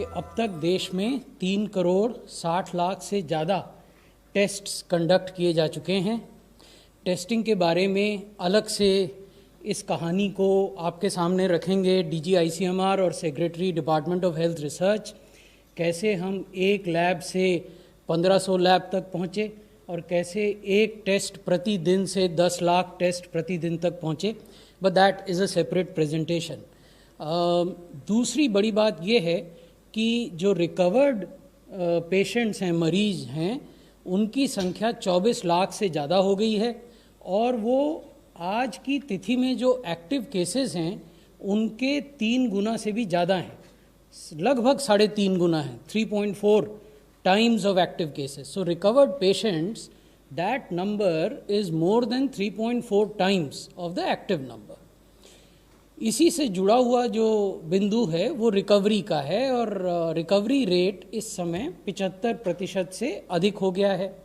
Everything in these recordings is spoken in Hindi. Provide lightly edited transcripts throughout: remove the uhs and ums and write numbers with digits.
कि अब तक देश में 3 करोड़ 60 लाख से ज़्यादा टेस्ट्स कंडक्ट किए जा चुके हैं। टेस्टिंग के बारे में अलग से इस कहानी को आपके सामने रखेंगे डीजी आईसीएमआर और secretary department of health research, कैसे हम एक लैब से 1500 लैब तक पहुँचे और कैसे एक टेस्ट प्रतिदिन से 10 लाख टेस्ट प्रतिदिन तक पहुँचे, but that is a separate presentation. दूसरी बड़ी बात यह है कि जो रिकवर्ड पेशेंट्स हैं, मरीज हैं, उनकी संख्या 24 लाख से ज़्यादा हो गई है और वो आज की तिथि में जो एक्टिव केसेस हैं उनके 3 गुना से भी ज़्यादा हैं, लगभग 3.5 गुना है, 3.4 times of active cases. So recovered patients, that number is more than 3.4 times of the active number. इसी से जुड़ा हुआ जो बिंदु है वो रिकवरी का है और रिकवरी रेट इस समय 75% से अधिक हो गया है।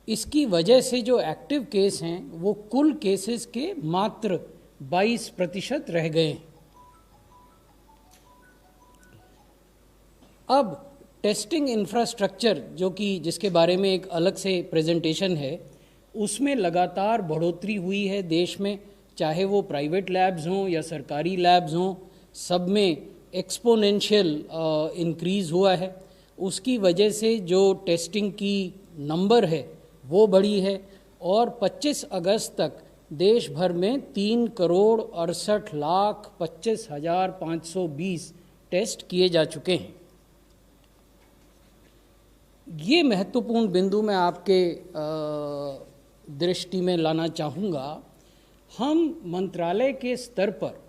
इसकी वजह से जो एक्टिव केस हैं वो कुल केसेस के मात्र 22% रह गए हैं। अब टेस्टिंग इंफ्रास्ट्रक्चर जो कि जिसके बारे में एक अलग से प्रेजेंटेशन है, उसमें लगातार बढ़ोतरी हुई है देश में, चाहे वो प्राइवेट लैब्स हों या सरकारी लैब्स हों, सब में एक्सपोनेंशियल इंक्रीज़ हुआ है। उसकी वजह से जो टेस्टिंग की नंबर है वो बढ़ी है और 25 अगस्त तक देश भर में 3,68,25,520 टेस्ट किए जा चुके हैं। ये महत्वपूर्ण बिंदु मैं आपके दृष्टि में लाना चाहूँगा। हम मंत्रालय के स्तर पर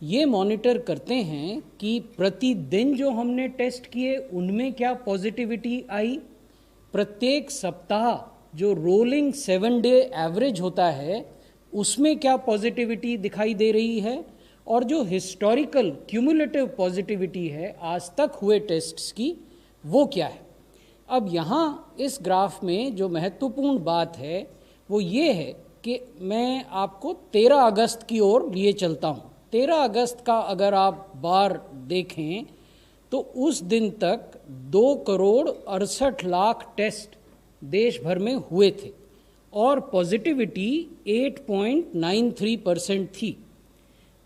ये मॉनिटर करते हैं कि प्रतिदिन जो हमने टेस्ट किए उनमें क्या पॉजिटिविटी आई, प्रत्येक सप्ताह जो रोलिंग 7 डे एवरेज होता है उसमें क्या पॉजिटिविटी दिखाई दे रही है, और जो हिस्टोरिकल क्यूमुलेटिव पॉजिटिविटी है आज तक हुए टेस्ट्स की वो क्या है। अब यहाँ इस ग्राफ में जो महत्वपूर्ण बात है वो ये है कि मैं आपको 13 अगस्त की ओर लिए चलता हूँ। 13 अगस्त का अगर आप बार देखें तो उस दिन तक 2,68,00,000 टेस्ट देश भर में हुए थे और पॉजिटिविटी 8.93% थी।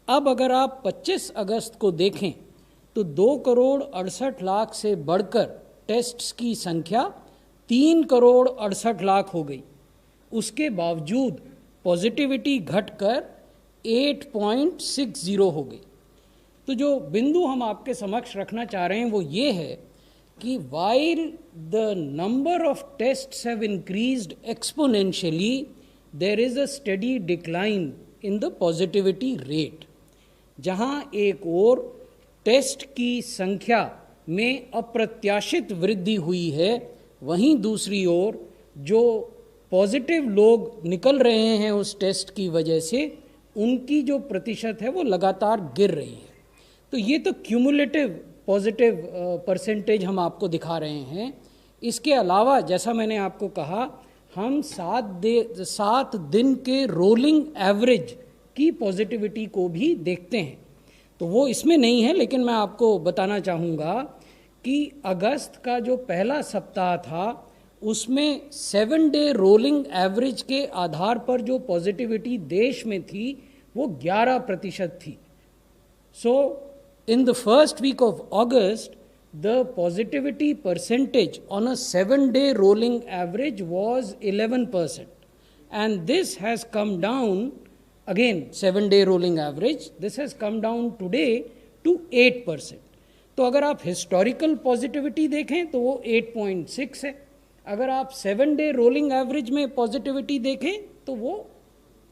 अब अगर आप 25 अगस्त को देखें तो 2,68,00,000 से बढ़कर टेस्ट्स की संख्या 3,68,00,000 हो गई। उसके बावजूद पॉजिटिविटी घटकर 8.60 हो गई। तो जो बिंदु हम आपके समक्ष रखना चाह रहे हैं वो ये है कि while the number of tests have increased exponentially, there is a steady decline in the positivity rate। जहां एक और टेस्ट की संख्या में अप्रत्याशित वृद्धि हुई है, वहीं दूसरी ओर जो पॉजिटिव लोग निकल रहे हैं उस टेस्ट की वजह से उनकी जो प्रतिशत है वो लगातार गिर रही है। तो ये तो क्यूमुलेटिव पॉजिटिव परसेंटेज हम आपको दिखा रहे हैं। इसके अलावा जैसा मैंने आपको कहा, हम 7 दिन के रोलिंग एवरेज की पॉजिटिविटी को भी देखते हैं। तो वो इसमें नहीं है, लेकिन मैं आपको बताना चाहूँगा कि अगस्त का जो पहला सप्ताह था उसमें 7 डे रोलिंग एवरेज के आधार पर जो पॉजिटिविटी देश में थी वो 11% थी। So in the first week of August the positivity percentage on a 7 day rolling average was 11% and this has come down, again 7 day rolling average, this has come down today to 8%। तो अगर आप हिस्टोरिकल पॉजिटिविटी देखें तो वो 8.6 है। अगर आप 7 डे रोलिंग एवरेज में पॉजिटिविटी देखें तो वो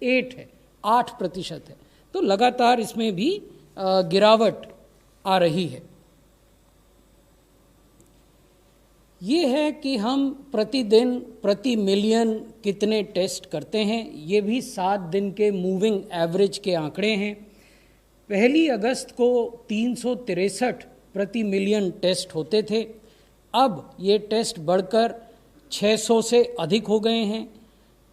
8% है। तो लगातार इसमें भी गिरावट आ रही है। ये है कि हम प्रतिदिन प्रति मिलियन कितने टेस्ट करते हैं, ये भी 7 दिन के मूविंग एवरेज के आंकड़े हैं। 1 अगस्त को 363 प्रति मिलियन टेस्ट होते थे, अब ये टेस्ट बढ़कर 600 से अधिक हो गए हैं।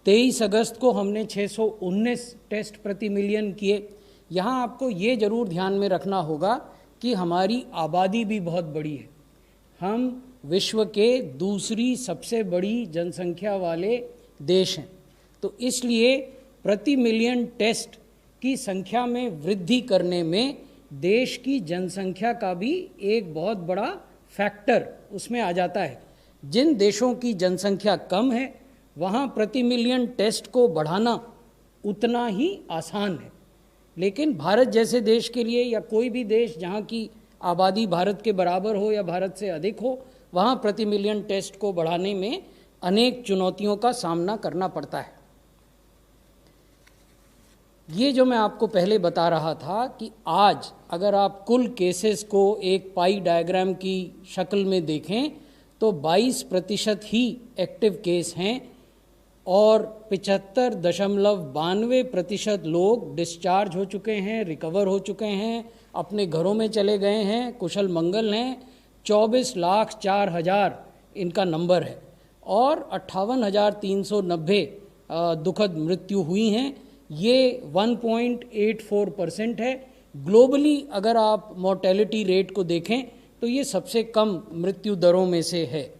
23 अगस्त को हमने 619 टेस्ट प्रति मिलियन किए। यहाँ आपको ये ज़रूर ध्यान में रखना होगा कि हमारी आबादी भी बहुत बड़ी है। हम विश्व के दूसरी सबसे बड़ी जनसंख्या वाले देश हैं, तो इसलिए प्रति मिलियन टेस्ट की संख्या में वृद्धि करने में देश की जनसंख्या का भी एक बहुत बड़ा फैक्टर उसमें आ जाता है। जिन देशों की जनसंख्या कम है वहाँ प्रति मिलियन टेस्ट को बढ़ाना उतना ही आसान है, लेकिन भारत जैसे देश के लिए या कोई भी देश जहाँ की आबादी भारत के बराबर हो या भारत से अधिक हो, वहाँ प्रति मिलियन टेस्ट को बढ़ाने में अनेक चुनौतियों का सामना करना पड़ता है। ये जो मैं आपको पहले बता रहा था कि आज अगर आप कुल केसेस को एक पाई डायग्राम की शक्ल में देखें तो 22% ही एक्टिव केस हैं और 75.92% लोग डिस्चार्ज हो चुके हैं, रिकवर हो चुके हैं, अपने घरों में चले गए हैं, कुशल मंगल हैं। 24,04,000 इनका नंबर है और 58,390 दुखद मृत्यु हुई हैं। ये 1.84% है। ग्लोबली अगर आप मोर्टेलिटी रेट को देखें तो ये सबसे कम मृत्यु दरों में से है।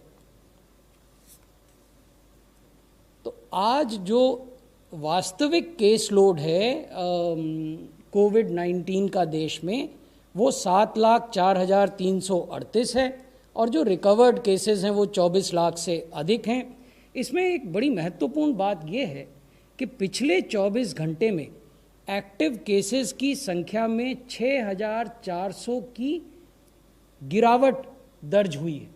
तो आज जो वास्तविक केस लोड है कोविड-19 का देश में वो 7,04,338 है और जो रिकवर्ड केसेस हैं वो 24 लाख से अधिक हैं। इसमें एक बड़ी महत्वपूर्ण बात ये है कि पिछले 24 घंटे में एक्टिव केसेस की संख्या में 6,400 की गिरावट दर्ज हुई है।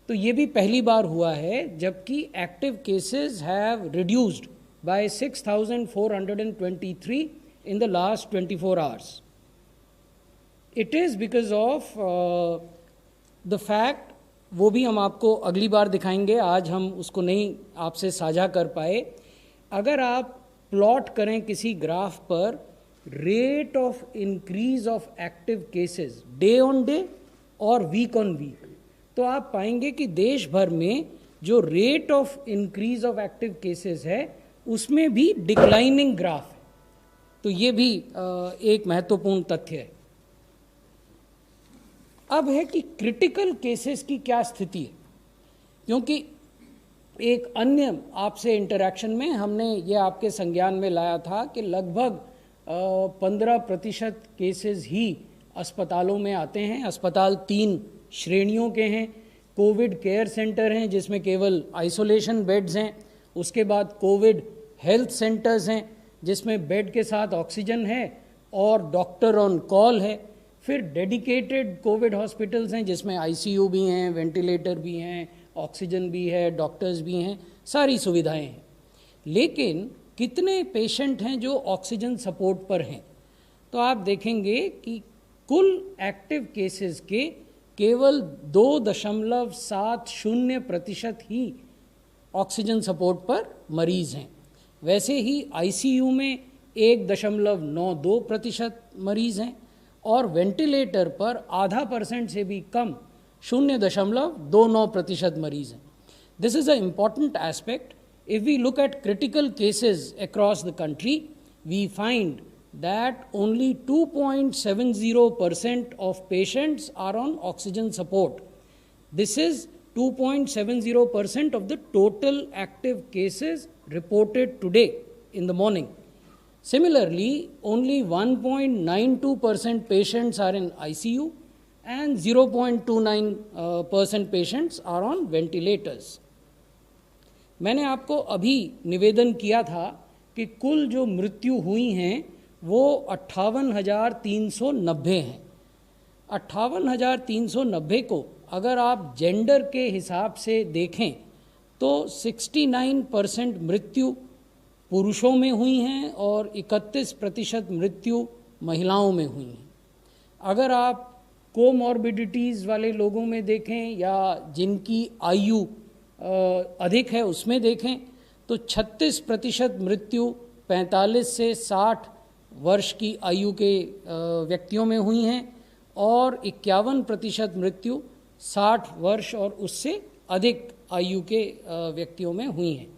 तो ये भी पहली बार हुआ है जबकि active cases have reduced by 6,423 in the last 24 hours. It is because of the fact, वो भी हम आपको अगली बार दिखाएंगे, आज हम उसको नहीं आपसे साझा कर पाए। अगर आप प्लॉट करें किसी ग्राफ पर rate of increase of active cases day on day और वीक ऑन वीक, तो आप पाएंगे कि देश भर में जो rate of increase of active cases है उसमें भी डिक्लाइनिंग ग्राफ है। तो ये भी एक महत्वपूर्ण तथ्य है। अब है कि क्रिटिकल केसेस की क्या स्थिति है, क्योंकि एक अन्य आपसे इंटरैक्शन में हमने ये आपके संज्ञान में लाया था कि लगभग 15% केसेस ही अस्पतालों में आते हैं। अस्पताल 3 श्रेणियों के हैं। कोविड केयर सेंटर हैं जिसमें केवल आइसोलेशन बेड्स हैं, उसके बाद कोविड हेल्थ सेंटर्स हैं जिसमें बेड के साथ ऑक्सीजन है और डॉक्टर ऑन कॉल है, फिर डेडिकेटेड कोविड हॉस्पिटल्स हैं जिसमें आईसीयू भी हैं, वेंटिलेटर भी हैं, ऑक्सीजन भी है, डॉक्टर्स भी हैं, सारी सुविधाएं हैं। लेकिन कितने पेशेंट हैं जो ऑक्सीजन सपोर्ट पर हैं? तो आप देखेंगे कि कुल एक्टिव केसेस के केवल 2.70% ही ऑक्सीजन सपोर्ट पर मरीज हैं। वैसे ही आईसीयू में 1.92% मरीज हैं और वेंटिलेटर पर 0.5% से भी कम 0.29% मरीज हैं। This is a important aspect. If we look at critical cases across the country, we find that only 2.70% of patients are on oxygen support. This is 2.70% of the total active cases reported today in the morning. Similarly, only 1.92% patients are in ICU and 0.29% patients are on ventilators. मैंने आपको अभी निवेदन किया था कि कुल जो मृत्यु हुई हैं वो 58,390 हैं। 58,390 को अगर आप जेंडर के हिसाब से देखें तो 69% मृत्यु पुरुषों में हुई हैं और 31% मृत्यु महिलाओं में हुई हैं। अगर आप कोमॉर्बिडिटीज़ वाले लोगों में देखें या जिनकी आयु अधिक है उसमें देखें तो 36% मृत्यु 45 से 60 वर्ष की आयु के व्यक्तियों में हुई हैं और 51% मृत्यु 60 वर्ष और उससे अधिक आयु के व्यक्तियों में हुई हैं।